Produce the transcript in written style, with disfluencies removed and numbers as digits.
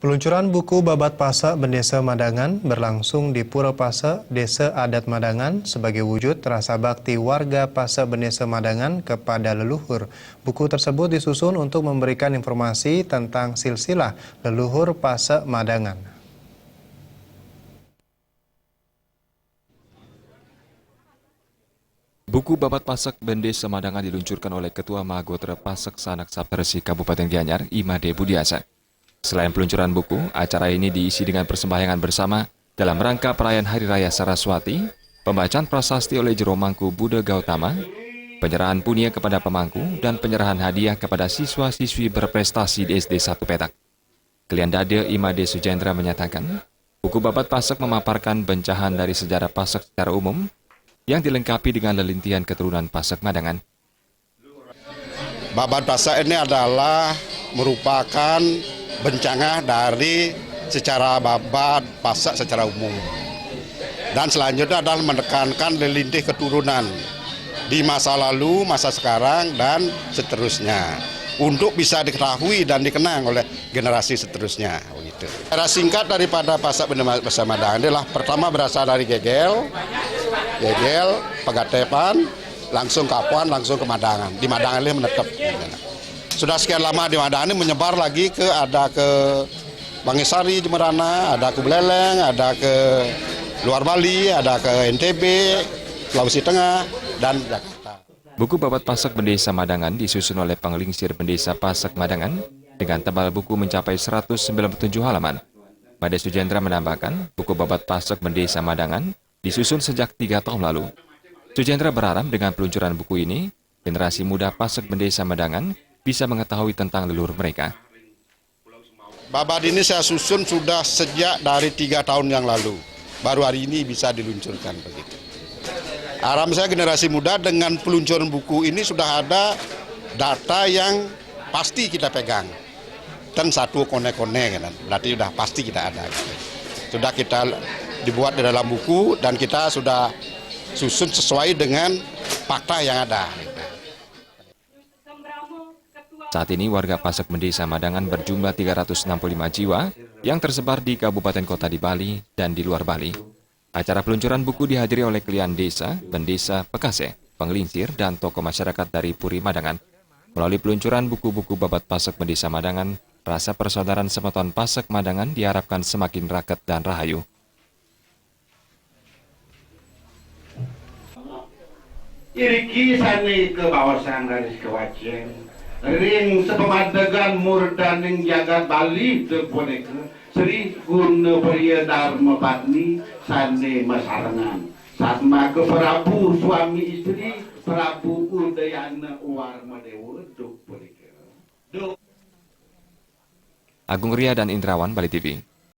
Peluncuran buku Babat Pasa Bendesa Madangan berlangsung di Pura Pasa, Desa Adat Madangan sebagai wujud rasa bakti warga Pasa Bendesa Madangan kepada leluhur. Buku tersebut disusun untuk memberikan informasi tentang silsilah leluhur Pasa Madangan. Buku Babat Pasak Bendesa Madangan diluncurkan oleh Ketua Mahagotra Pasak Sanak Saptarsi Kabupaten Gianyar, Imade Budiasa. Selain peluncuran buku, acara ini diisi dengan persembahyangan bersama dalam rangka perayaan Hari Raya Saraswati, pembacaan prasasti oleh Jero Mangku Buddha Gautama, penyerahan punia kepada pemangku, dan penyerahan hadiah kepada siswa-siswi berprestasi di SD 1 Petak. Kliandade Imade Sujendra menyatakan, buku Babat Pasak memaparkan bencahan dari sejarah Pasak secara umum, yang dilengkapi dengan lelintian keturunan Pasak Madangan. Babat Pasak ini adalah merupakan bencana dari secara Babat Pasak secara umum. Dan selanjutnya adalah menekankan lelintih keturunan di masa lalu, masa sekarang, dan seterusnya. Untuk bisa diketahui dan dikenang oleh generasi seterusnya. Secara singkat daripada Pasak Bendesa Madangan adalah pertama berasal dari Gegel, Pegatepan, langsung Kapuan, langsung ke Madangan. Di Madangan ini menetap. Sudah sekian lama di Madangan ini menyebar lagi ada ke Bangisari, Jemerana, ada ke Beleleng, ada ke luar Bali, ada ke NTB, Sulawesi Tengah, dan Jakarta. Buku Babat Pasak Bendesa Madangan disusun oleh Penglingsir Bendesa Pasak Madangan dengan tebal buku mencapai 197 halaman. Made Sujendra menambahkan, buku Babat Pasak Bendesa Madangan disusun sejak 3 tahun lalu. Sujendra berharap dengan peluncuran buku ini, generasi muda Pasak Bendesa Madangan bisa mengetahui tentang leluhur mereka. Babat ini saya susun sudah sejak dari 3 tahun yang lalu. Baru hari ini bisa diluncurkan begitu. Harapan saya generasi muda dengan peluncuran buku ini sudah ada data yang pasti kita pegang. Dan satu kone-kone kan, berarti sudah pasti kita ada. Sudah kita dibuat di dalam buku dan kita sudah susun sesuai dengan fakta yang ada. Saat ini warga Pasak Bendesa Madangan berjumlah 365 jiwa yang tersebar di kabupaten kota di Bali dan di luar Bali. Acara peluncuran buku dihadiri oleh klien desa, bendesa, pekase, penglingsir, dan tokoh masyarakat dari Puri Madangan. Melalui peluncuran buku-buku Babat Pasak Bendesa Madangan, rasa persaudaraan semeton Pasak Madangan diharapkan semakin raket dan rahayu. Iriki sani ke bawasan dari kewajian ring sepemadagan murdaning jagat Bali terponeka Sri Guna Pria Dharma Patni sani masarangan satma ke Prabu suami istri Prabu Udayana Warma Dewa duk poneka. Agung Ria dan Indrawan, Bali TV.